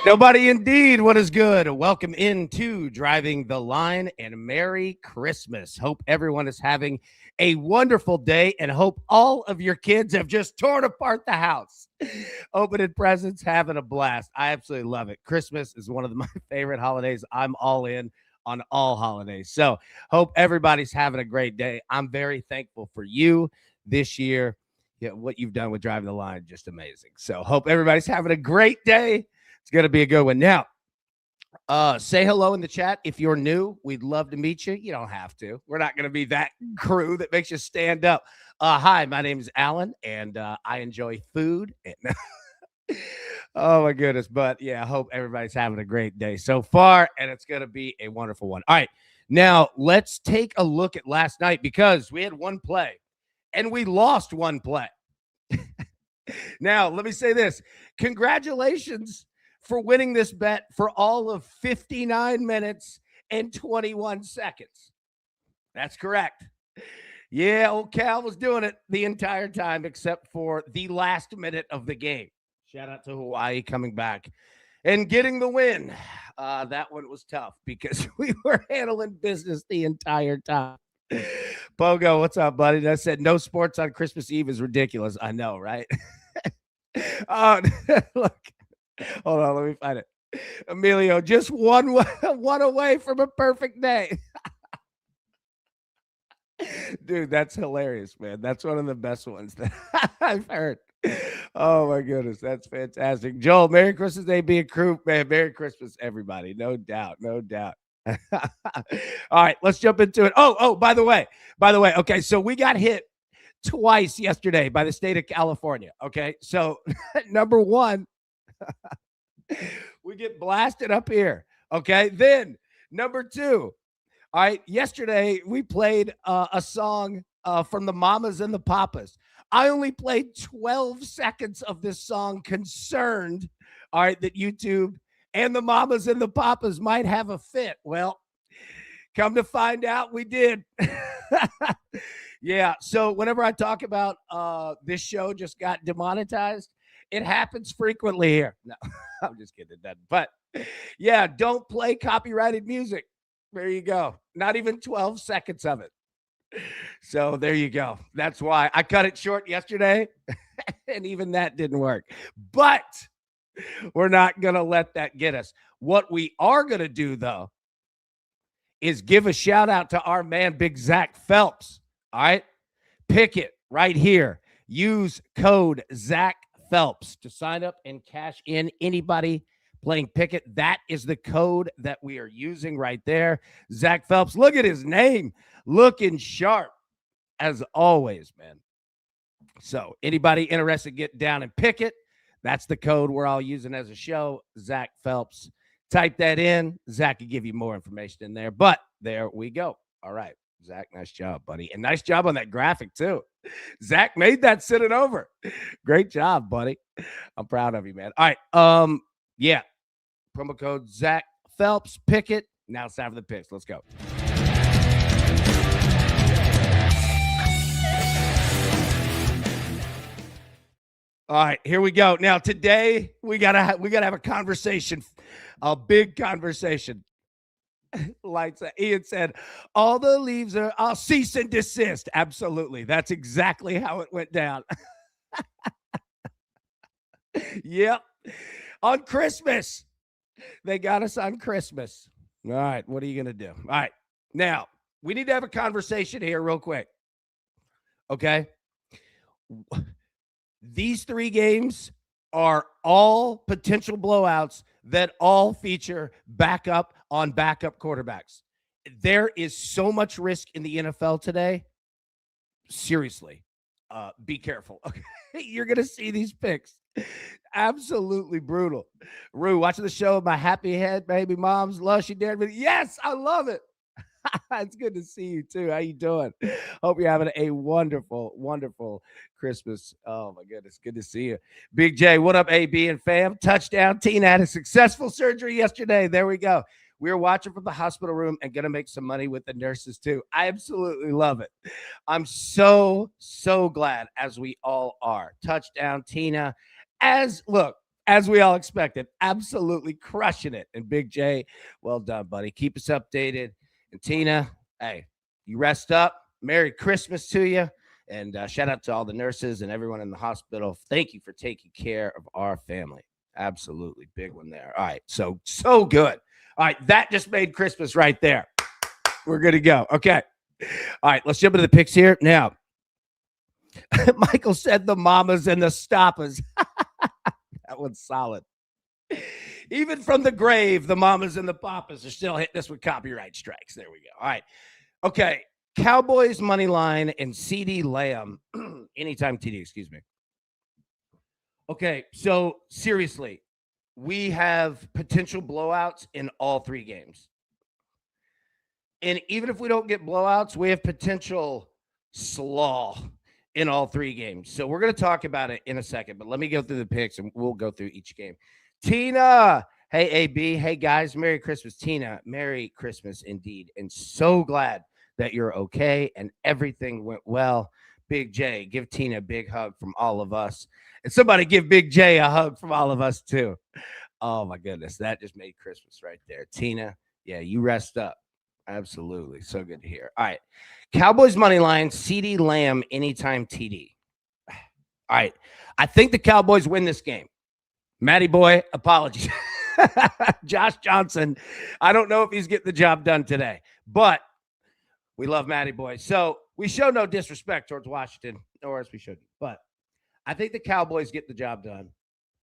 Nobody indeed. What is good? Welcome into Driving the Line and Merry Christmas. Hope everyone is having a wonderful day and hope all of your kids have just torn apart the house, opening presents, having a blast. I absolutely love it. Christmas is one of my favorite holidays. I'm all in on all holidays. So hope everybody's having a great day. I'm very thankful for you this year. Yeah, what you've done with Driving the Line, just amazing. So hope everybody's having a great day. It's going to be a good one. Now, say hello in the chat. If you're new, we'd love to meet you. You don't have to. We're not going to be that crew that makes you stand up. Hi, my name is Alan, and I enjoy food. And oh, my goodness. But, yeah, I hope everybody's having a great day so far, and it's going to be a wonderful one. All right. Now, let's take a look at last night because we had one play, and we lost one play. Now, let me say this. Congratulations for winning this bet for all of 59 minutes and 21 seconds. That's correct. Yeah, old Cal was doing it the entire time except for the last minute of the game. Shout out to Hawaii coming back and getting the win. That one was tough because we were handling business the entire time. Pogo, what's up, buddy? I said no sports on Christmas Eve is ridiculous. I know, right? Look. Hold on, let me find it. Emilio, just one away from a perfect day. Dude, that's hilarious, man. That's one of the best ones that I've heard. Oh, my goodness. That's fantastic. Joel, Merry Christmas, AB and crew. Man, Merry Christmas, everybody. No doubt. No doubt. All right, let's jump into it. Oh, by the way. Okay, so we got hit twice yesterday by the state of California. Okay, so number one, we get blasted up here. Okay. Then number two. All right. Yesterday we played a song from the Mamas and the Papas. I only played 12 seconds of this song, concerned, all right, that YouTube and the Mamas and the Papas might have a fit. Well, come to find out we did. Yeah. So whenever I talk about this show just got demonetized, it happens frequently here. No, I'm just kidding. It doesn't. But yeah, don't play copyrighted music. There you go. Not even 12 seconds of it. So there you go. That's why I cut it short yesterday. And even that didn't work. But we're not going to let that get us. What we are going to do, though, is give a shout out to our man, Big Zach Phelps. All right. Pick it right here. Use code Zach Phelps to sign up and cash in. Anybody playing Pickett, that is the code that we are using right there. Zach Phelps, look at his name, looking sharp as always, man. So anybody interested, get down and Pickett. That's the code we're all using as a show. Zach Phelps. Type that in. Zach can give you more information in there, but there we go. All right. Zach, nice job, buddy. And nice job on that graphic, too. Zach made that sitting over. Great job, buddy. I'm proud of you, man. All right. Yeah. Promo code Zach Phelps. Pick it. Now it's time for the picks. Let's go. All right, here we go. Now today we gotta have a conversation, a big conversation. Lights. Ian said, all the leaves are, I'll cease and desist. Absolutely. That's exactly how it went down. Yep. On Christmas. They got us on Christmas. All right. What are you going to do? All right. Now, we need to have a conversation here real quick. Okay. These three games are all potential blowouts that all feature backup quarterbacks. There is so much risk in the NFL today. Seriously, be careful. Okay, you're going to see these picks. Absolutely brutal. Rue, watching the show, my happy head, baby mom's lush. You dared me. Yes, I love it. It's good to see you too. How you doing? Hope you're having a wonderful, wonderful Christmas. Oh my goodness, good to see you. Big J, what up, AB and fam? Touchdown. Tina had a successful surgery yesterday. There we go. We were watching from the hospital room and going to make some money with the nurses too. I absolutely love it. I'm so glad, as we all are. Touchdown, Tina. As as we all expected. Absolutely crushing it. And Big J, well done, buddy. Keep us updated. And Tina, hey, you rest up. Merry Christmas to you. And shout out to all the nurses and everyone in the hospital. Thank you for taking care of our family. Absolutely. Big one there. All right. So good. All right. That just made Christmas right there. We're good to go. Okay. All right. Let's jump into the picks here. Now, Michael said the mamas and the stoppas. That one's solid. Even from the grave, the mamas and the papas are still hitting us with copyright strikes. There we go. All right. Okay. Cowboys money line and CD Lamb. Anytime TD, excuse me. Okay. So seriously, we have potential blowouts in all three games. And even if we don't get blowouts, we have potential slaw in all three games. So we're going to talk about it in a second, but let me go through the picks and we'll go through each game. Tina, hey, AB, hey, guys, Merry Christmas. Tina, Merry Christmas indeed. And so glad that you're okay and everything went well. Big J, give Tina a big hug from all of us. And somebody give Big J a hug from all of us too. Oh, my goodness. That just made Christmas right there. Tina, yeah, you rest up. Absolutely. So good to hear. All right. Cowboys money line, CD Lamb, anytime TD. All right. I think the Cowboys win this game. Matty boy, apologies. Josh Johnson, I don't know if he's getting the job done today, but we love Matty boy. So we show no disrespect towards Washington, or as we shouldn't. But I think the Cowboys get the job done,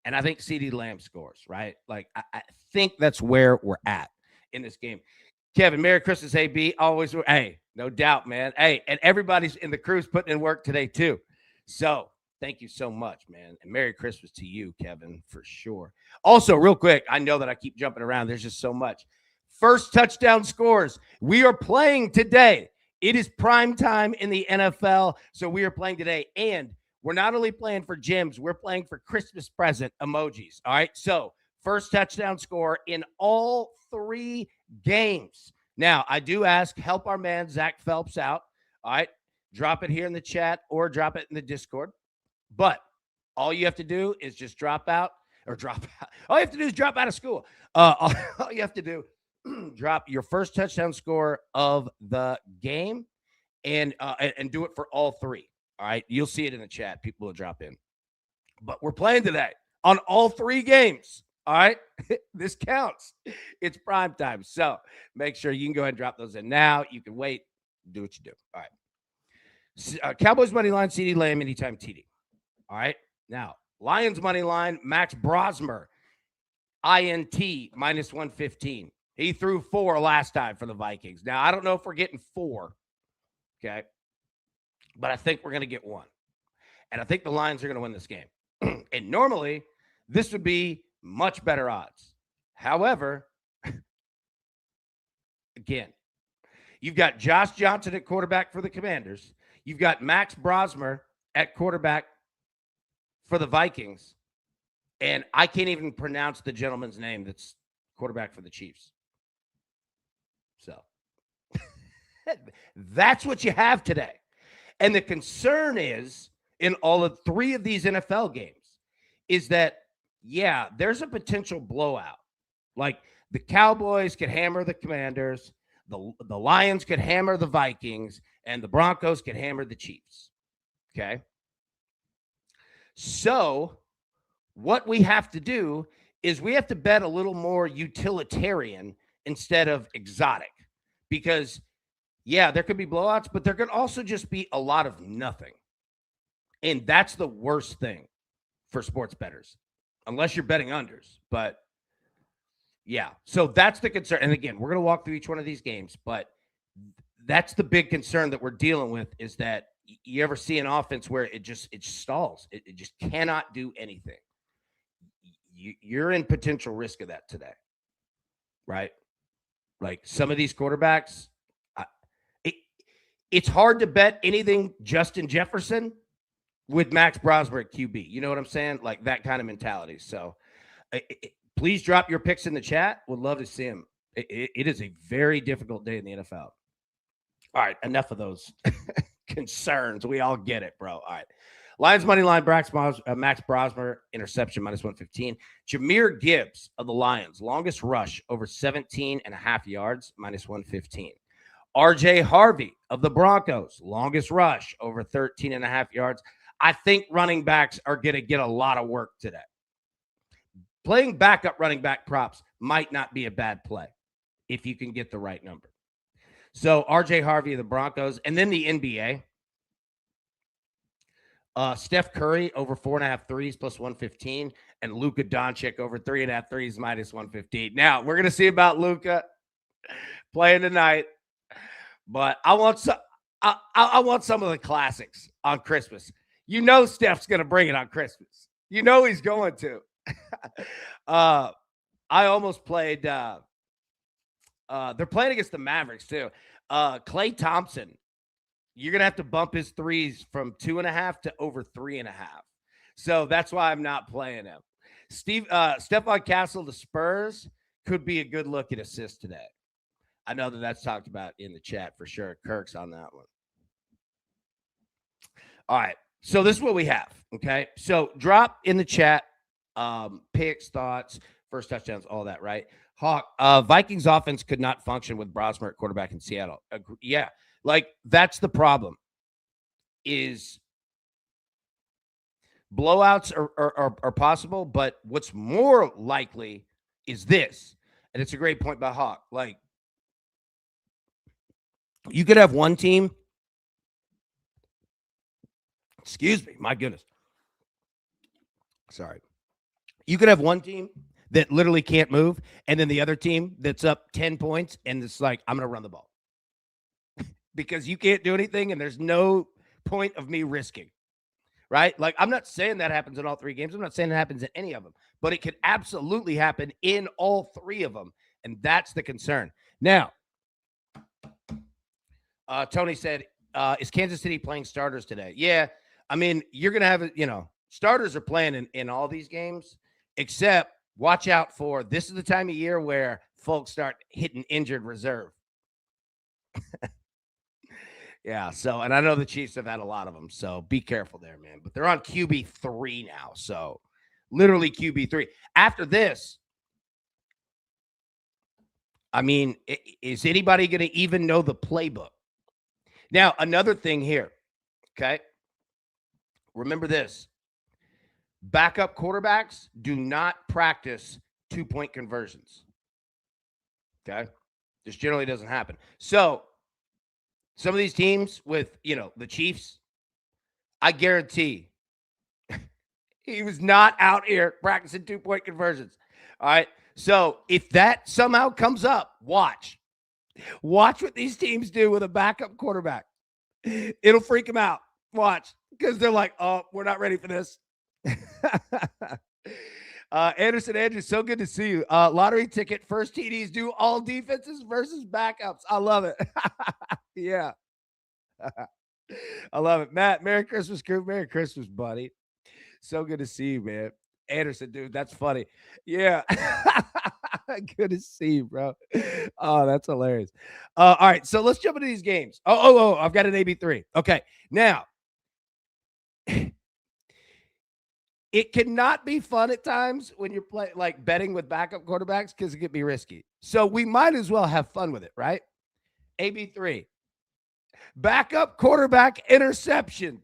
and I think CD Lamb scores, right? Like, I think that's where we're at in this game. Kevin, Merry Christmas, AB. Always, hey, no doubt, man. Hey, and everybody's in the crew's putting in work today, too. So thank you so much, man. And Merry Christmas to you, Kevin, for sure. Also, real quick, I know that I keep jumping around. There's just so much. First touchdown scores. We are playing today. It is prime time in the NFL, so we are playing today. And we're not only playing for gems, we're playing for Christmas present emojis. All right, so first touchdown score in all three games. Now, I do ask, help our man Zach Phelps out. All right, drop it here in the chat or drop it in the Discord. But all you have to do is just drop out. All you have to do is drop out of school. All you have to do, drop your first touchdown score of the game and do it for all three. All right, you'll see it in the chat. People will drop in. But we're playing today on all three games. All right, this counts. It's prime time. So make sure you can go ahead and drop those in now. You can wait. Do what you do. All right. Cowboys money line, CD Lamb, anytime TD. All right. Now, Lions money line, Max Brosmer, INT, minus 115. He threw 4 last time for the Vikings. Now, I don't know if we're getting 4. Okay. But I think we're going to get 1. And I think the Lions are going to win this game. And normally, this would be much better odds. However, again, you've got Josh Johnson at quarterback for the Commanders. You've got Max Brosmer at quarterback for the Vikings. And I can't even pronounce the gentleman's name that's quarterback for the Chiefs. So that's what you have today. And the concern is in all of 3 of these NFL games is that, yeah, there's a potential blowout. Like the Cowboys could hammer the Commanders, the Lions could hammer the Vikings, and the Broncos could hammer the Chiefs. Okay? So what we have to do is we have to bet a little more utilitarian instead of exotic. Because, yeah, there could be blowouts, but there could also just be a lot of nothing. And that's the worst thing for sports bettors, unless you're betting unders. But, yeah, so that's the concern. And, again, we're going to walk through each one of these games, but that's the big concern that we're dealing with is that you ever see an offense where it stalls. It just cannot do anything. You're in potential risk of that today, right? Like some of these quarterbacks, it's hard to bet anything Justin Jefferson with Max Brosmer at QB. You know what I'm saying? Like that kind of mentality. So please drop your picks in the chat. Would love to see them. It is a very difficult day in the NFL. All right, enough of those concerns. We all get it, bro. All right, Lions money line, Max Brosmer, interception, -115. Jahmyr Gibbs of the Lions, longest rush, over 17 and a half yards, -115. RJ Harvey of the Broncos, longest rush, over 13 and a half yards. I think running backs are going to get a lot of work today. Playing backup running back props might not be a bad play if you can get the right number. So RJ Harvey of the Broncos, and then the NBA. Steph Curry over 4.5 threes +115, and Luka Doncic over 3.5 threes -115. Now we're gonna see about Luka playing tonight, but I want some. I want some of the classics on Christmas. You know Steph's gonna bring it on Christmas. You know he's going to. I almost played. They're playing against the Mavericks too. Klay Thompson. You're going to have to bump his threes from 2.5 to over 3.5. So that's why I'm not playing him. Stephon Castle, the Spurs, could be a good look at assist today. I know that's talked about in the chat for sure. Kirk's on that one. All right. So this is what we have. Okay. So drop in the chat, picks, thoughts, first touchdowns, all that, right? Hawk, Vikings offense could not function with Brosmer at quarterback in Seattle. Yeah. Like, that's the problem, is blowouts are possible, but what's more likely is this, and it's a great point by Hawk. Like, you could have one team, excuse me, my goodness. Sorry. You could have one team that literally can't move, and then the other team that's up 10 points, and it's like, I'm going to run the ball. Because you can't do anything, and there's no point of me risking, right? Like, I'm not saying that happens in all three games. I'm not saying it happens in any of them, but it could absolutely happen in all three of them, and that's the concern. Now, Tony said, is Kansas City playing starters today? Yeah, I mean, you're going to have, starters are playing in all these games, except watch out for, this is the time of year where folks start hitting injured reserve. Yeah, so, and I know the Chiefs have had a lot of them, so be careful there, man. But they're on QB3 now, so literally QB3. After this, I mean, is anybody going to even know the playbook? Now, another thing here, okay? Remember this. Backup quarterbacks do not practice two-point conversions, okay? This generally doesn't happen. So, some of these teams with, the Chiefs, I guarantee he was not out here practicing two-point conversions. All right. So if that somehow comes up, watch what these teams do with a backup quarterback. It'll freak them out. Watch, because they're like, oh, we're not ready for this. Anderson Andrew, so good to see you. Lottery ticket, first TDs do all defenses versus backups. I love it. Yeah. I love it. Matt, Merry Christmas, crew. Merry Christmas, buddy. So good to see you, man. Anderson, dude, that's funny. Yeah. Good to see you, bro. Oh, that's hilarious. All right, so let's jump into these games. I've got an AB3. Okay, now, it cannot be fun at times when you're playing, like betting with backup quarterbacks, because it could be risky. So we might as well have fun with it, right? AB3. Backup quarterback interception.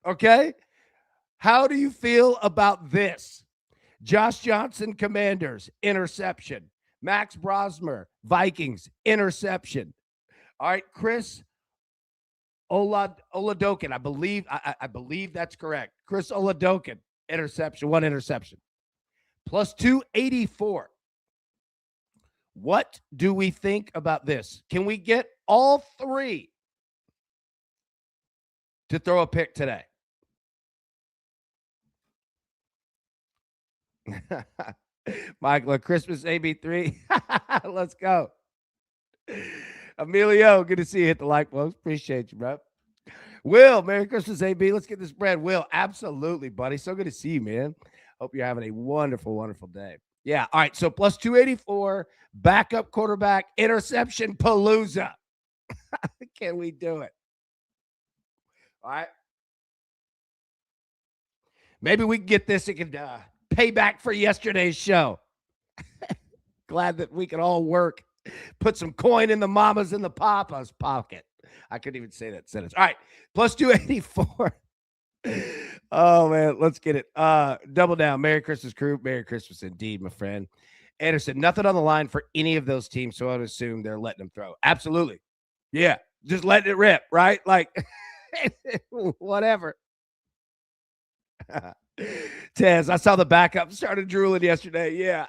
Okay. How do you feel about this? Josh Johnson, Commanders, interception. Max Brosmer, Vikings, interception. All right. Chris Oladokin, I believe that's correct. Chris Oladokin, interception, one interception. Plus 284. What do we think about this? Can we get all three to throw a pick today? Michael, a Christmas AB3. Let's go. Emilio, good to see you. Hit the like, folks. Appreciate you, bro. Will, Merry Christmas, AB. Let's get this bread. Will, absolutely, buddy. So good to see you, man. Hope you're having a wonderful, wonderful day. Yeah. All right. So plus 284, backup quarterback, interception palooza. Can we do it? All right. Maybe we can get this. It can pay back for yesterday's show. Glad that we can all work. Put some coin in the mama's and the papa's pocket. I couldn't even say that sentence. All right. Plus 284. Oh, man. Let's get it. Double down. Merry Christmas, crew. Merry Christmas indeed, my friend. Anderson, nothing on the line for any of those teams, so I would assume they're letting them throw. Absolutely. Yeah. Just letting it rip, right? Like, whatever. Tez, I saw the backup started drooling yesterday. Yeah,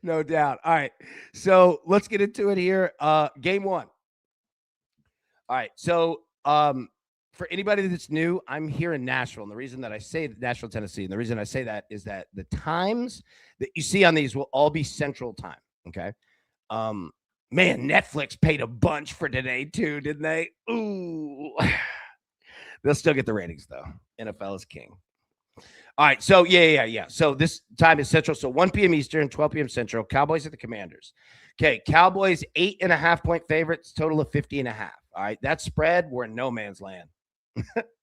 no doubt. All right, so let's get into it here. Game one. All right, so for anybody that's new, I'm here in Nashville, and the reason that I say Nashville, Tennessee, and the reason I say that is that the times that you see on these will all be Central Time. Okay. Man, Netflix paid a bunch for today too, didn't they? Ooh. They'll still get the ratings though. NFL is king. All right, so yeah. So this time is Central. So 1 p.m. Eastern, 12 p.m. Central. Cowboys at the Commanders. Okay, Cowboys 8.5-point favorites, total of 50.5. All right, that spread, we're in no man's land,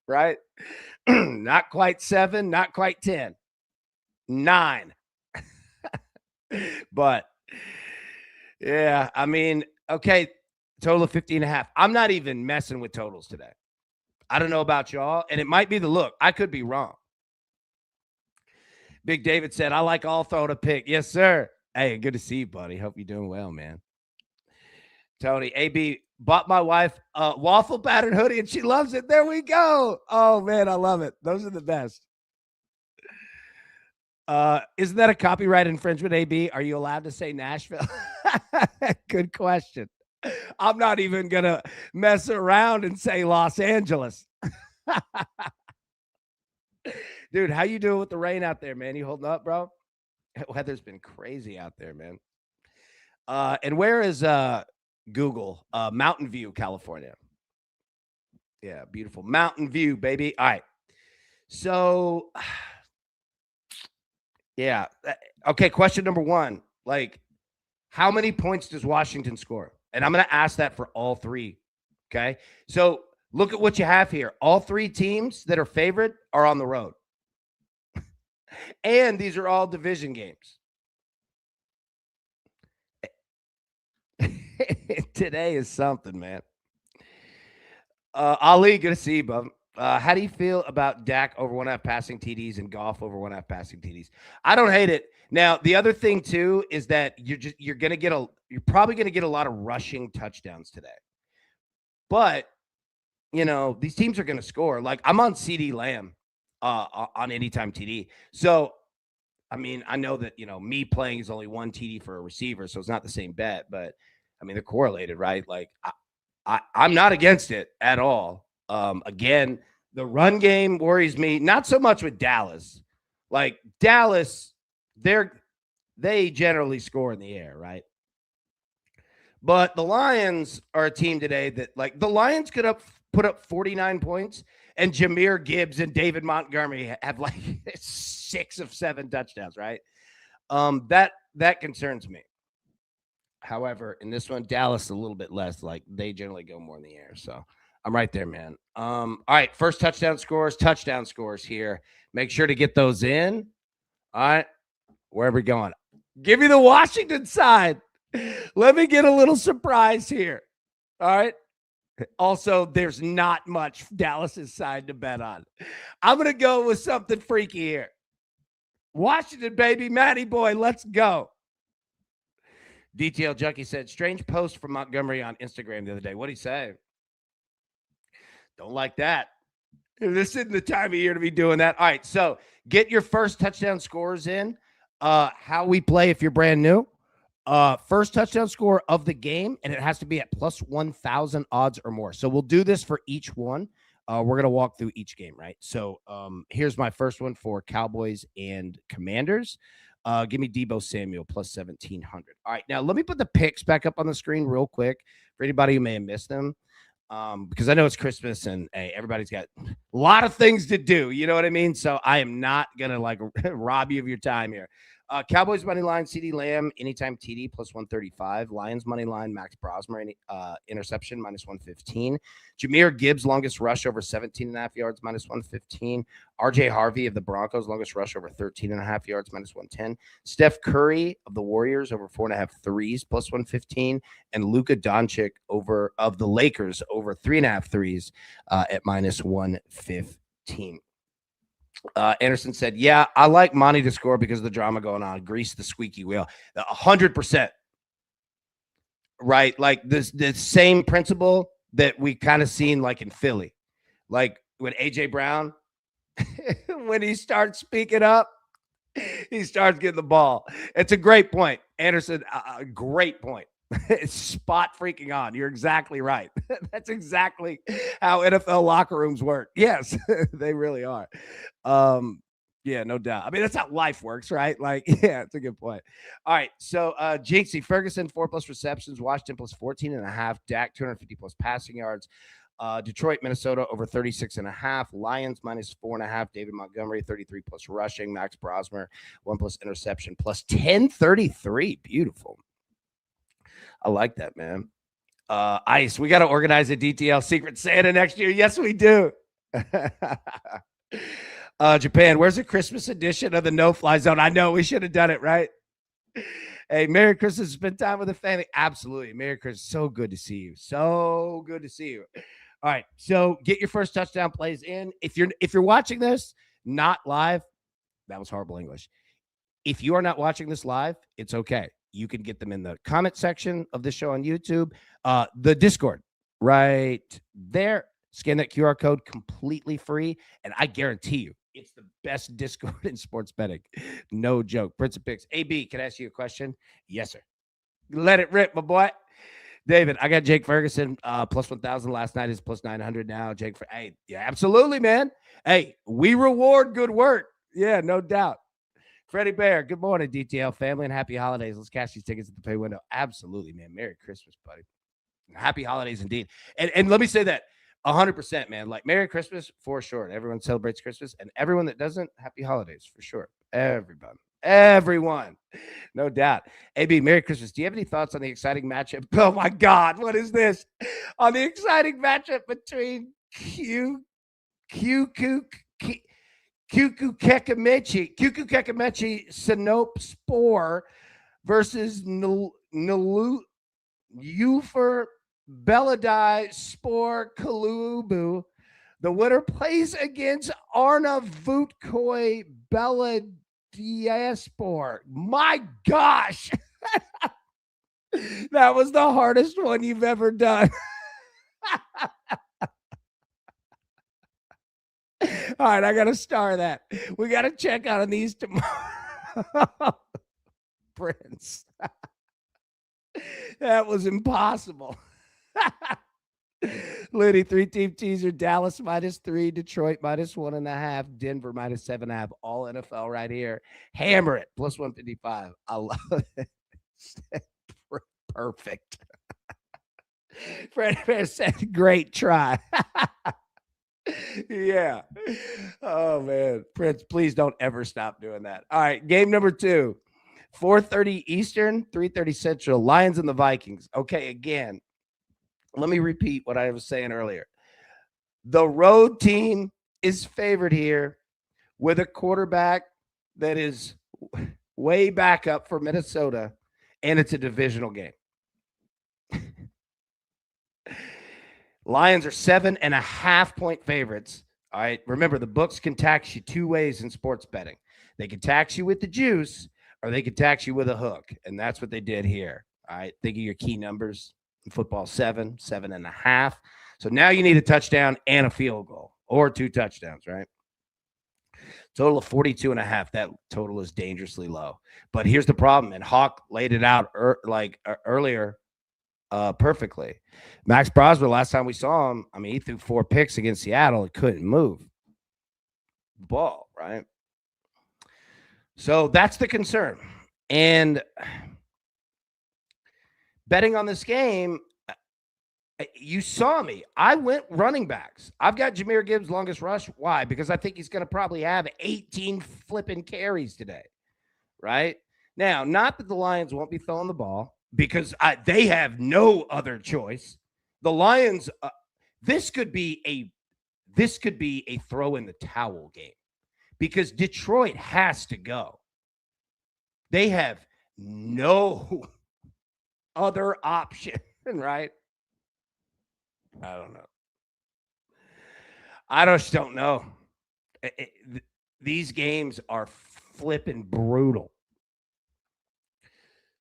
right? Not quite 7, not quite 10, 9. But yeah, I mean, okay, total of 50.5. I'm not even messing with totals today. I don't know about y'all, and it might be the look. I could be wrong. Big David said, I like all throw to pick. Yes, sir. Hey, good to see you, buddy. Hope you're doing well, man. Tony, AB, bought my wife a waffle pattern hoodie, and she loves it. There we go. Oh, man, I love it. Those are the best. Isn't that a copyright infringement, AB? Are you allowed to say Nashville? Good question. I'm not even going to mess around and say Los Angeles. Dude, how you doing with the rain out there, man? You holding up, bro? Weather's been crazy out there, man. And where is Google? Mountain View, California. Yeah, beautiful. Mountain View, baby. All right. So, yeah. Okay, question number one. Like, how many points does Washington score? And I'm going to ask that for all three. Okay. So, look at what you have here. All three teams that are favored are on the road. And these are all division games. Today is something, man. Ali, good to see you, bub. How do you feel about Dak over 1.5 passing TDs and Goff over 1.5 passing TDs? I don't hate it. Now, the other thing too is that you're probably gonna get a lot of rushing touchdowns today. But you know, these teams are gonna score. Like I'm on CD Lamb on anytime TD. So I mean, I know that, you know, me playing is only 1 TD for a receiver, so it's not the same bet, but I mean, they're correlated, right? Like I'm not against it at all. Again, the run game worries me, not so much with Dallas. Like Dallas, they generally score in the air, right? But the Lions are a team today that, like, the Lions could put up 49 points, and Jahmyr Gibbs and David Montgomery have like 6 of 7 touchdowns, right? That concerns me. However, in this one, Dallas a little bit less. Like they generally go more in the air, so I'm right there, man. All right, first touchdown scores here. Make sure to get those in. All right, where are we going? Give me the Washington side. Let me get a little surprise here. All right. Also, there's not much Dallas's side to bet on. I'm going to go with something freaky here. Washington, baby. Matty boy, let's go. DTL Junkie said, strange post from Montgomery on Instagram the other day. What'd he say? Don't like that. This isn't the time of year to be doing that. All right, so get your first touchdown scores in. How we play if you're brand new. First touchdown score of the game, and it has to be at plus 1,000 odds or more. So we'll do this for each one. We're going to walk through each game, right? So here's my first one for Cowboys and Commanders. Give me Deebo Samuel plus 1,700. All right, now let me put the picks back up on the screen real quick for anybody who may have missed them. Because I know it's Christmas and hey, everybody's got a lot of things to do. You know what I mean? So I am not going to like rob you of your time here. Cowboys money line, CD Lamb, anytime TD plus 135. Lions money line, Max Brosmer, interception minus 115. Jahmyr Gibbs, longest rush over 17.5 yards, minus 115. RJ Harvey of the Broncos, longest rush over 13.5 yards, minus 110. Steph Curry of the Warriors over 4.5 threes, plus 115. And Luka Doncic of the Lakers over 3.5 threes at minus 115. Anderson said, yeah, I like Monty to score because of the drama going on. Grease the squeaky wheel. 100%. Right? Like the same principle that we kind of seen like in Philly. Like when A.J. Brown, when he starts speaking up, he starts getting the ball. It's a great point. Anderson, a great point. It's spot freaking on. You're exactly right. That's exactly how NFL locker rooms work. Yes, they really are. Yeah, no doubt. I mean, that's how life works, right? Like, yeah, it's a good point. All right. So Jinxie, Ferguson, 4+ receptions, Washington plus 14.5, Dak 250 plus passing yards. Detroit, Minnesota over 36.5. Lions minus 4.5. David Montgomery 33 plus rushing. Max Brosmer 1+ interception plus 1033. Beautiful. I like that, man. Ice, we got to organize a DTL Secret Santa next year. Yes, we do. Japan, where's the Christmas edition of the No-Fly Zone? I know we should have done it, right? Hey, Merry Christmas. Spend time with the family. Absolutely. Merry Christmas. So good to see you. So good to see you. All right. So get your first touchdown plays in. If you're watching this not live, that was horrible English. If you are not watching this live, it's okay. You can get them in the comment section of this show on YouTube. The Discord right there. Scan that QR code, completely free. And I guarantee you, it's the best Discord in sports betting. No joke. Prince of Picks. AB, can I ask you a question? Yes, sir. Let it rip, my boy. David, I got Jake Ferguson plus 1,000 last night. Is plus 900 now. Hey, yeah, absolutely, man. Hey, we reward good work. Yeah, no doubt. Freddie Bear, good morning, DTL family, and happy holidays. Let's cash these tickets at the pay window. Absolutely, man. Merry Christmas, buddy. Happy holidays indeed. And let me say that 100%, man. Like, Merry Christmas for sure. Everyone celebrates Christmas, and everyone that doesn't, happy holidays for sure. Everyone. No doubt. AB, Merry Christmas. Do you have any thoughts on the exciting matchup? Oh, my God. What is this? On the exciting matchup between Kekamichi, Sinope Spore versus Ufer Beladai Spore Kalubu. The winner plays against Arna Vutkoi Beladiaspor. My gosh. That was the hardest one you've ever done. All right, I got to star that. We got to check out on these tomorrow. Prince. That was impossible. Liddy, 3-team teaser. Dallas -3, Detroit -1.5, Denver -7.5. All NFL right here. Hammer it. Plus 155. I love it. Perfect. Fred Bear said, great try. Yeah. Oh, man. Prince, please don't ever stop doing that. All right. Game number 2. 4:30 Eastern, 3:30 Central. Lions and the Vikings. Okay, again, let me repeat what I was saying earlier. The road team is favored here with a quarterback that is way back up for Minnesota, and it's a divisional game. Lions are 7.5-point favorites. All right. Remember, the books can tax you 2 ways in sports betting. They can tax you with the juice, or they can tax you with a hook. And that's what they did here. All right. Think of your key numbers in football: 7.5. So now you need a touchdown and a field goal, or 2 touchdowns, right? Total of 42.5. That total is dangerously low. But here's the problem. And Hawk laid it out earlier perfectly. Max Brosmer, last time we saw him, I mean, he threw 4 picks against Seattle. It couldn't move the ball, right? So that's the concern. And betting on this game, you saw me. I went running backs. I've got Jahmyr Gibbs' longest rush. Why? Because I think he's going to probably have 18 flipping carries today, right? Now, not that the Lions won't be throwing the ball because they have no other choice. The Lions, this could be a throw in the towel game because Detroit has to go. They have no other option, right? I don't know. I just don't know. These games are flipping brutal.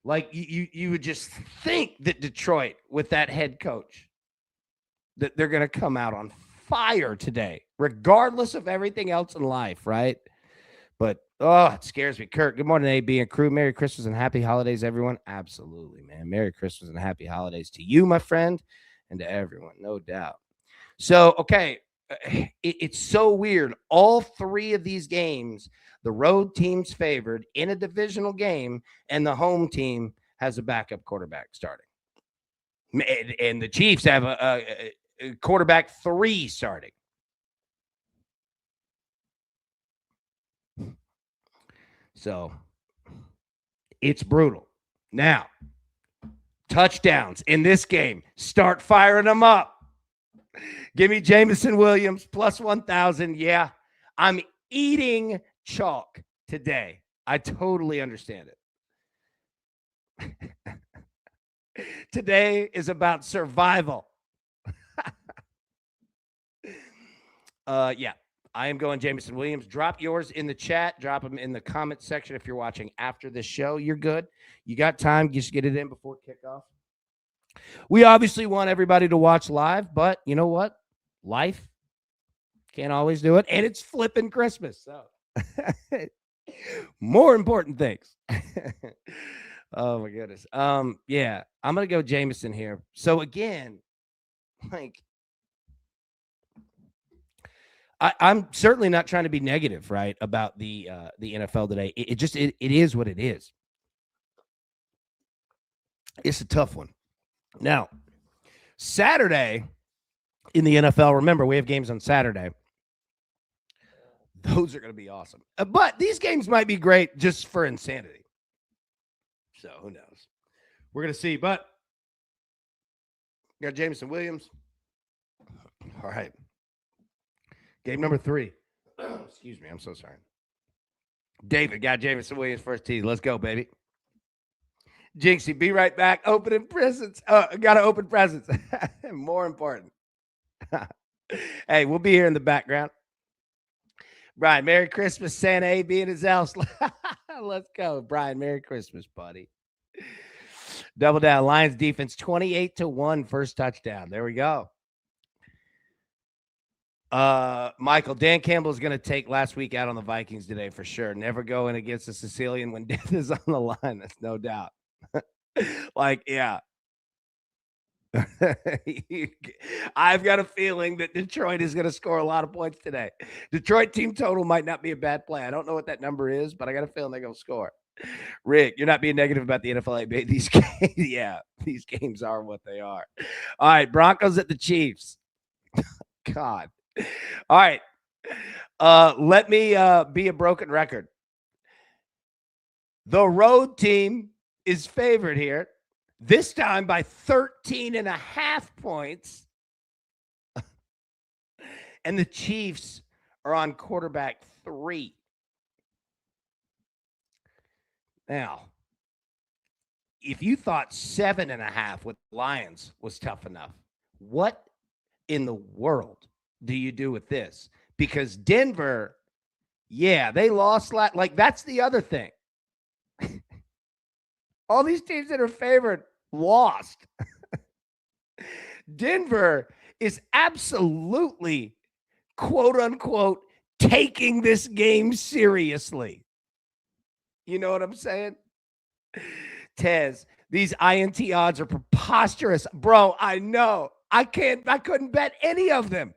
Like you would just think that Detroit, with that head coach, that they're going to come out on fire today, regardless of everything else in life, right? But, it scares me. Kurt, good morning, AB and crew. Merry Christmas and happy holidays, everyone. Absolutely, man. Merry Christmas and happy holidays to you, my friend, and to everyone, no doubt. So, okay, it's so weird. All three of these games, the road team's favored in a divisional game, and the home team has a backup quarterback starting. And the Chiefs have a quarterback 3 starting. So it's brutal. Now, touchdowns in this game. Start firing them up. Give me Jameson Williams plus 1,000. Yeah, I'm eating chalk today. I totally understand it. Today is about survival. Yeah, I am going Jameson Williams. Drop yours in the chat. Drop them in the comment section if you're watching after this show. You're good. You got time. Just get it in before kickoff. We obviously want everybody to watch live, but you know what? Life can't always do it, and it's flipping Christmas. So more important things. Oh my goodness. Yeah, I'm gonna go Jameson here. So again, like I'm certainly not trying to be negative, right, about the NFL today. It is what it is. It's a tough one. Now, Saturday in the NFL, remember, we have games on Saturday. Those are going to be awesome. But these games might be great just for insanity. So who knows? We're going to see. But got Jameson Williams. All right. Game number 3. Excuse me. I'm so sorry. David got Jameson Williams first tee. Let's go, baby. Jinxie, be right back. Opening presents. Got to open presents. More important. Hey, we'll be here in the background. Brian, Merry Christmas, Santa AB and his elves. Let's go, Brian. Merry Christmas, buddy. Double down. Lions defense 28-1, first touchdown. There we go. Michael, Dan Campbell is going to take last week out on the Vikings today for sure. Never going against a Sicilian when death is on the line. That's no doubt. Like, yeah. I've got a feeling that Detroit is going to score a lot of points today. Detroit team total might not be a bad play. I don't know what that number is, but I got a feeling they're going to score. Rick, you're not being negative about the NFL. These games, yeah, these games are what they are. All right, Broncos at the Chiefs. God. All right. Let me be a broken record. The road team is favored here. This time by 13.5 points. And the Chiefs are on quarterback 3. Now, if you thought 7.5 with Lions was tough enough, what in the world do you do with this? Because Denver, yeah, they lost. Like, that's the other thing. All these teams that are favored lost. Denver is absolutely, quote unquote, taking this game seriously. You know what I'm saying? Tez, these INT odds are preposterous. Bro, I know. I couldn't bet any of them.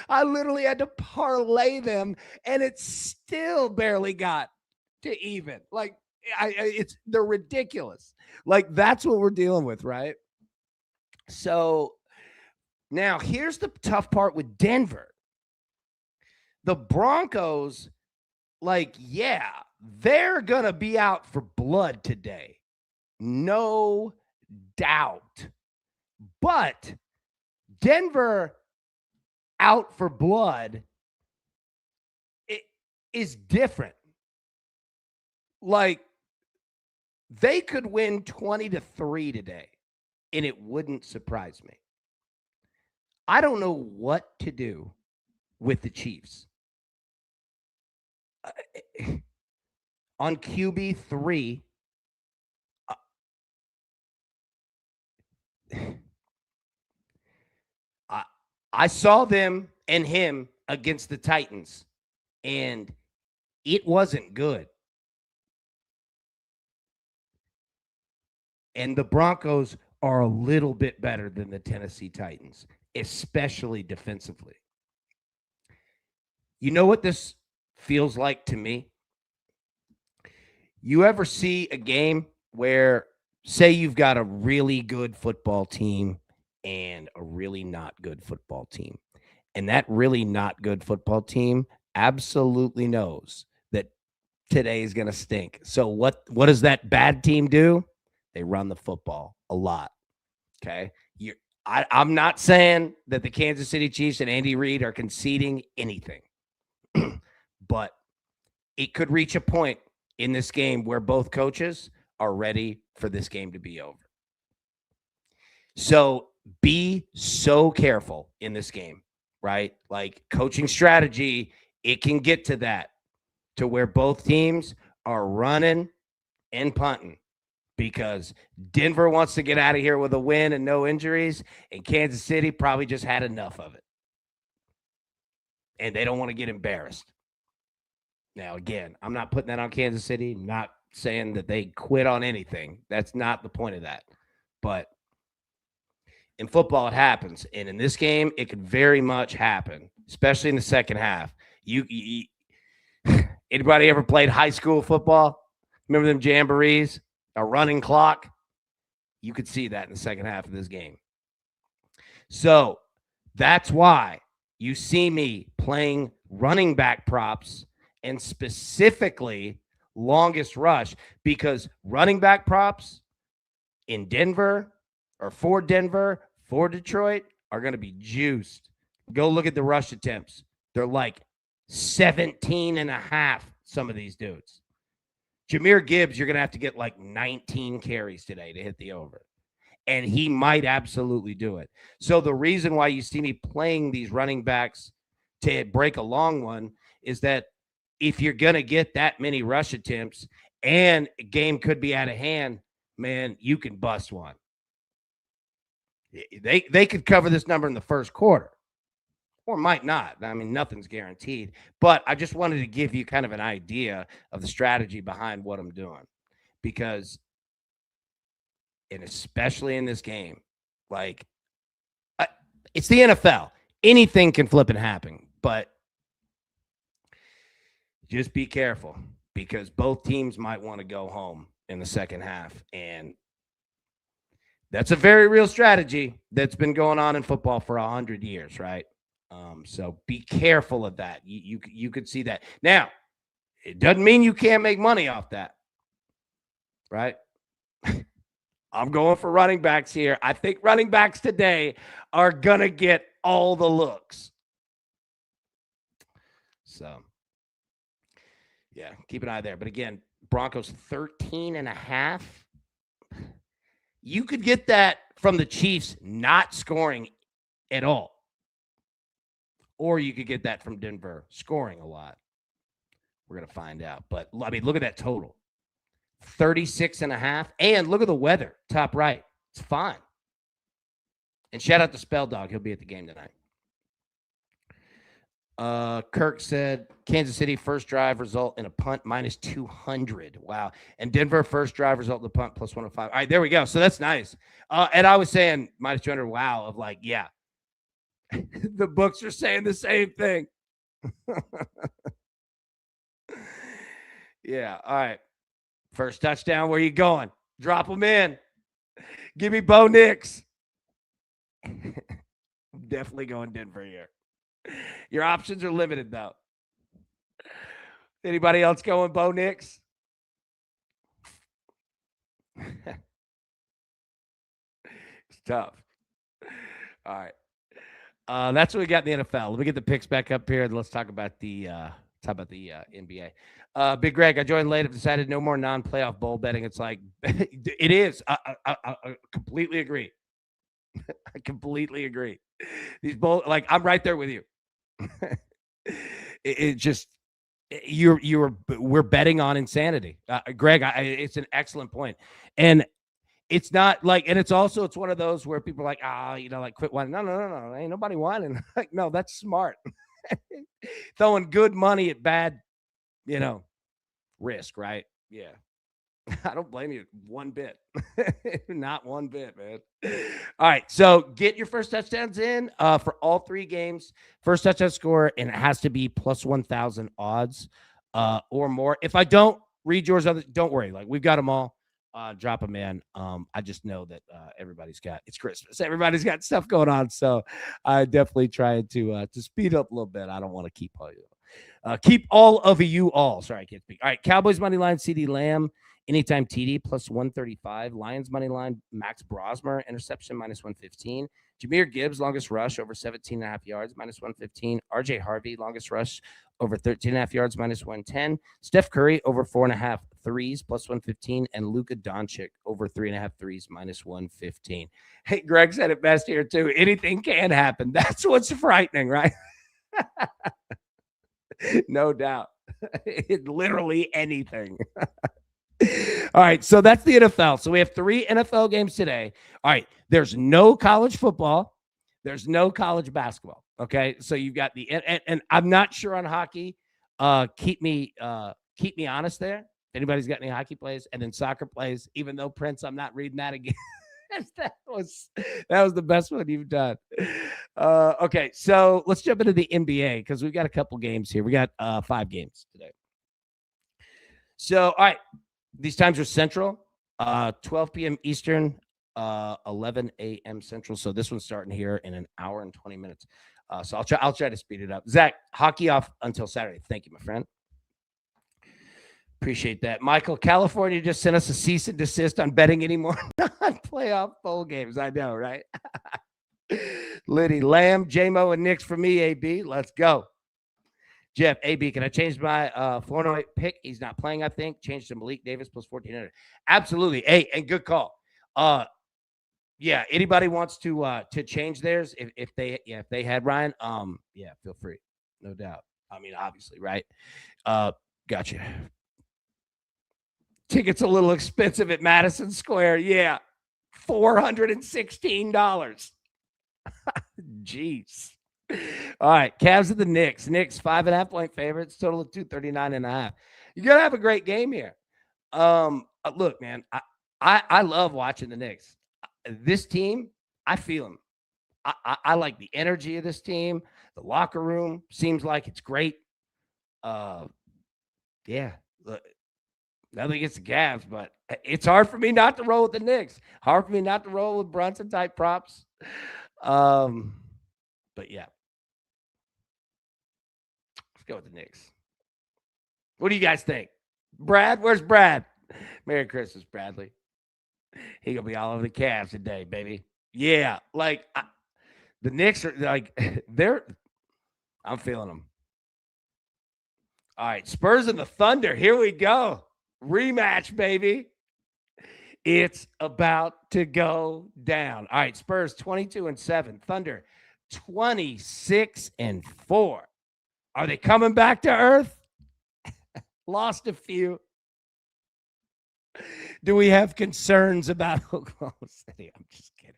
I literally had to parlay them, and it still barely got to even. Like, they're ridiculous. Like, that's what we're dealing with, right? So now here's the tough part with Denver. The Broncos, like, yeah, They're going to be out for blood today. No doubt. But Denver out for blood is different. Like, they could win 20-3 today, and it wouldn't surprise me. I don't know what to do with the Chiefs. On QB3, I saw them and him against the Titans, and it wasn't good. And the Broncos are a little bit better than the Tennessee Titans, especially defensively. You know what this feels like to me? You ever see a game where, say, you've got a really good football team and a really not good football team, and that really not good football team absolutely knows that today is going to stink. So what does that bad team do? They run the football a lot. Okay. I'm not saying that the Kansas City Chiefs and Andy Reid are conceding anything, but it could reach a point in this game where both coaches are ready for this game to be over. So be so careful in this game, right? Like, coaching strategy, it can get to that, to where both teams are running and punting, because Denver wants to get out of here with a win and no injuries, and Kansas City probably just had enough of it. And they don't want to get embarrassed. Now, again, I'm not putting that on Kansas City, not saying that they quit on anything. That's not the point of that. But in football, it happens. And in this game, it could very much happen, especially in the second half. Anybody ever played high school football? Remember them jamborees? A running clock? You could see that in the second half of this game. So that's why you see me playing running back props, and specifically longest rush, because running back props in Denver or for Detroit are going to be juiced. Go look at the rush attempts. They're like 17 and a half, some of these dudes. Jahmyr Gibbs, you're going to have to get like 19 carries today to hit the over. And he might absolutely do it. So the reason why you see me playing these running backs to break a long one is that if you're going to get that many rush attempts and a game could be out of hand, man, you can bust one. They could cover this number in the first quarter, or might not. I mean, nothing's guaranteed. But I just wanted to give you kind of an idea of the strategy behind what I'm doing, because, and especially in this game, like, it's the NFL. Anything can flip and happen, but just be careful, because both teams might want to go home in the second half. And that's a very real strategy that's been going on in football for 100 years, right? So be careful of that. You could see that. Now, it doesn't mean you can't make money off that, right? I'm going for running backs here. I think running backs today are going to get all the looks. So, yeah, keep an eye there. But again, Broncos 13 and a half. You could get that from the Chiefs not scoring at all. Or you could get that from Denver scoring a lot. We're going to find out. But, I mean, look at that total. 36 and a half. And look at the weather, top right. It's fine. And shout out to Spell Dog. He'll be at the game tonight. Kirk said Kansas City first drive result in a punt minus 200. Wow. And Denver first drive result in the punt plus 105. All right, there we go. So that's nice. And I was saying minus 200. Wow. Of like, yeah. The books are saying the same thing. Yeah. All right. First touchdown. Where you going? Drop them in. Give me Bo Nix. Definitely going Denver here. Your options are limited, though. Anybody else going Bo Nix? It's tough. All right. That's what we got in the NFL. Let me get the picks back up here and let's talk about the NBA. Big Greg, I joined late. I've decided no more non-playoff bowl betting. It's like it is. I completely agree. I completely agree. These bowl, like I'm right there with you. it just we're betting on insanity, Greg. It's an excellent point, and it's not like, and it's one of those where people are like, like quit whining. No, ain't nobody whining. Like, no, that's smart. Throwing good money at bad, risk, right? Yeah. I don't blame you one bit. Not one bit, man. All right. So get your first touchdowns in for all 3 games. First touchdown score, and it has to be plus 1,000 odds or more. If I don't read yours, don't worry. Like, we've got them all. Drop them in. I just know that it's Christmas. Everybody's got stuff going on. So I definitely trying to speed up a little bit. I don't want to keep all of you all. Sorry, I can't speak. All right. Cowboys money line, CD Lamb. Anytime TD plus 135. Lions money line, Max Brosmer, interception minus 115. Jahmyr Gibbs, longest rush over 17.5 yards, minus 115. RJ Harvey, longest rush over 13.5 yards, minus 110. Steph Curry, over 4.5 threes, plus 115. And Luka Doncic, over 3.5 threes, minus 115. Hey, Greg said it best here, too. Anything can happen. That's what's frightening, right? No doubt. Literally anything. All right, so that's the NFL. So we have 3 NFL games today. All right, there's no college football. There's no college basketball. Okay, so you've got and I'm not sure on hockey. Keep me honest there. If anybody's got any hockey plays, and then soccer plays, even though Prince, I'm not reading that again. that was the best one you've done. Okay, so let's jump into the NBA because we've got a couple games here. We got 5 games today. So, all right. These times are Central, 12 p.m. Eastern, 11 a.m. Central. So this one's starting here in an hour and 20 minutes. So I'll try to speed it up. Zach, hockey off until Saturday. Thank you, my friend. Appreciate that. Michael, California just sent us a cease and desist on betting anymore non-playoff bowl games. I know, right? Liddy, Lamb, J-Mo, and Knicks for me, AB. Let's go. Jeff, AB, can I change my Flournoy pick? He's not playing, I think. Change to Malik Davis plus 1,400. Absolutely. Hey, and good call. Yeah, anybody wants to change theirs if they had Ryan, feel free. No doubt. I mean, obviously, right? Gotcha. Tickets a little expensive at Madison Square. Yeah. $416. Jeez. All right, Cavs of the Knicks. Knicks 5.5 point favorites, total of 239.5. You're gonna have a great game here. Look, man, I love watching the Knicks. This team, I feel them. I like the energy of this team. The locker room seems like it's great. Yeah, look, nothing against the Cavs, but it's hard for me not to roll with the Knicks. Hard for me not to roll with Brunson type props. But yeah. Let's go with the Knicks. What do you guys think? Brad, where's Brad? Merry Christmas, Bradley. He gonna be all over the Cavs today, baby. Yeah, like the Knicks are like I'm feeling them. All right, Spurs and the Thunder. Here we go. Rematch, baby. It's about to go down. All right, Spurs 22-7. Thunder 26-4. Are they coming back to earth? Lost a few. Do we have concerns about Oklahoma City? I'm just kidding.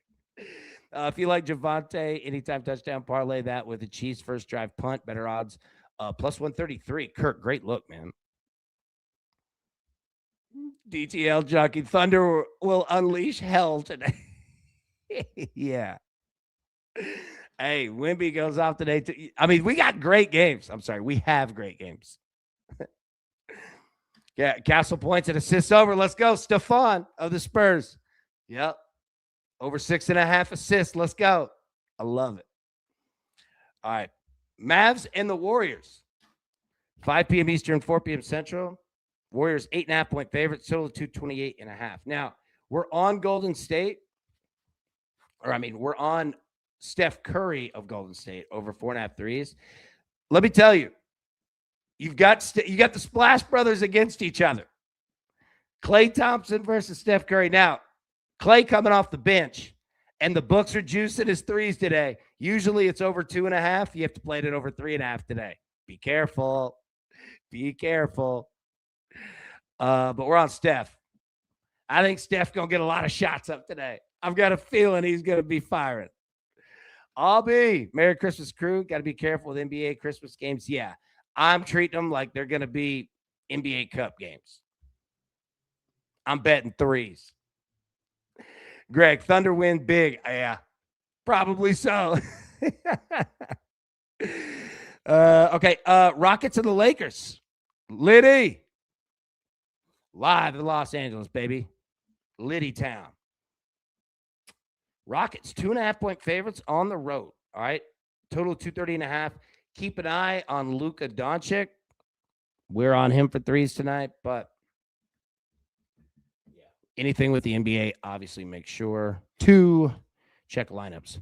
If you like Javonte, anytime touchdown, parlay that with the Chiefs first drive punt, better odds, plus 133. Kirk, great look, man. DTL jockey, Thunder will unleash hell today. Yeah. Hey, Wimby goes off today. I mean, we got great games. I'm sorry. We have great games. Yeah, Castle points and assists over. Let's go. Stephon of the Spurs. Yep. Over 6.5 assists. Let's go. I love it. All right. Mavs and the Warriors. 5 p.m. Eastern, 4 p.m. Central. Warriors 8.5-point favorites, total 228.5. Now, we're on Golden State, we're on Steph Curry of Golden State over 4.5 threes. Let me tell you, you got the Splash Brothers against each other. Klay Thompson versus Steph Curry. Now, Klay coming off the bench, and the books are juicing his threes today. Usually it's over 2.5. You have to play it at over 3.5 today. Be careful. Be careful. But we're on Steph. I think Steph going to get a lot of shots up today. I've got a feeling he's going to be firing. Merry Christmas, crew. Got to be careful with NBA Christmas games. Yeah, I'm treating them like they're going to be NBA Cup games. I'm betting threes. Greg, Thunder win big. Yeah, probably so. Okay, Rockets and the Lakers. Liddy. Live in Los Angeles, baby. Liddy Town. Rockets, 2.5-point favorites on the road. All right. Total 230.5. Keep an eye on Luka Doncic. We're on him for threes tonight, but yeah, anything with the NBA, obviously make sure to check lineups.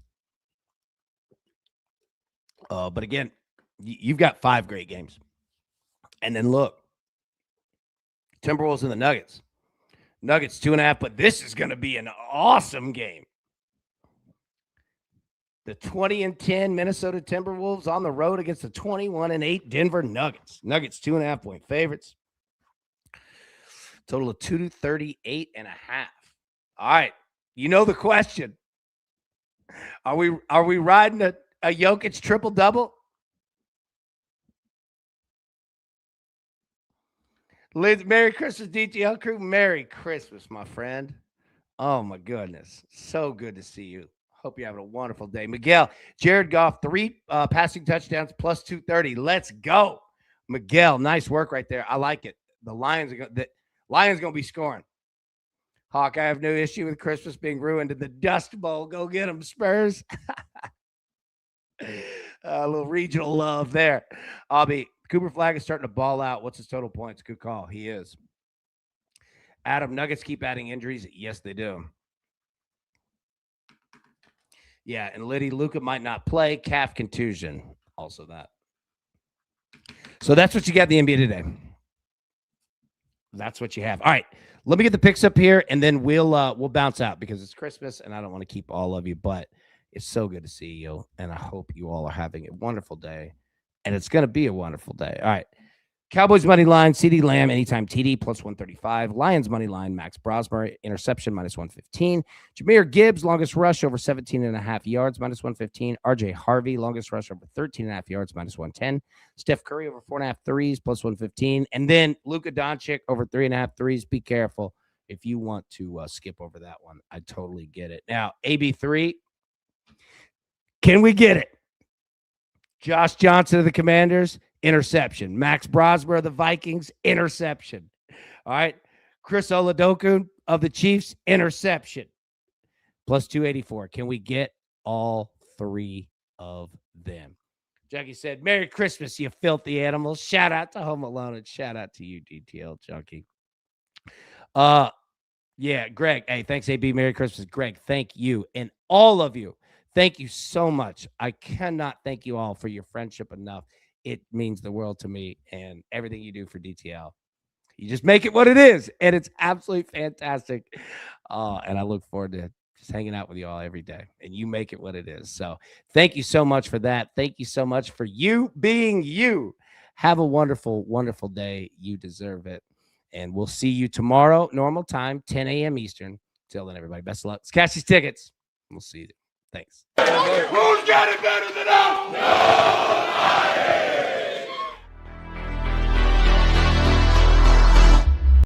But again, you've got 5 great games. And then look, Timberwolves and the Nuggets. Nuggets 2.5, but this is going to be an awesome game. The 20-10 Minnesota Timberwolves on the road against the 21-8 Denver Nuggets. Nuggets 2.5-point favorites. Total of 238.5. All right, you know the question. Are we riding a Jokic triple double? Liz, Merry Christmas, DTL crew. Merry Christmas, my friend. Oh my goodness, so good to see you. Hope you're having a wonderful day. Miguel, Jared Goff, 3 passing touchdowns plus 230. Let's go. Miguel, nice work right there. I like it. The Lions are going to be scoring. Hawk, I have no issue with Christmas being ruined in the Dust Bowl. Go get them, Spurs. A little regional love there. Cooper Flag is starting to ball out. What's his total points? Good call. He is. Adam, Nuggets keep adding injuries. Yes, they do. Yeah, and Liddy, Luka might not play. Calf contusion. Also that. So that's what you got in the NBA today. That's what you have. All right, let me get the picks up here, and then we'll bounce out because it's Christmas, and I don't want to keep all of you, but it's so good to see you, and I hope you all are having a wonderful day, and it's going to be a wonderful day. All right. Cowboys money line, CeeDee Lamb, anytime TD, plus 135. Lions money line, Max Brosmer, interception, minus 115. Jahmyr Gibbs, longest rush, over 17.5 yards, minus 115. RJ Harvey, longest rush, over 13.5 yards, minus 110. Steph Curry, over 4.5 threes, plus 115. And then Luka Doncic, over 3.5 threes. Be careful if you want to skip over that one. I totally get it. Now, AB3, can we get it? Josh Johnson of the Commanders, interception. Max Brosmer of the Vikings, interception. All right. Chris Oladokun of the Chiefs, interception. Plus 284. Can we get all 3 of them? Jackie said, Merry Christmas, you filthy animals. Shout out to Home Alone and shout out to you, DTL Junkie. Yeah, Greg. Hey, thanks, AB. Merry Christmas. Greg, thank you. And all of you, thank you so much. I cannot thank you all for your friendship enough. It means the world to me and everything you do for DTL. You just make it what it is, and it's absolutely fantastic. And I look forward to just hanging out with you all every day, and you make it what it is. So thank you so much for that. Thank you so much for you being you. Have a wonderful, wonderful day. You deserve it. And we'll see you tomorrow, normal time, 10 a.m. Eastern. Till then, everybody, best of luck. Let's cash these tickets. We'll see you. Thanks. Who's got it better than us? Nobody.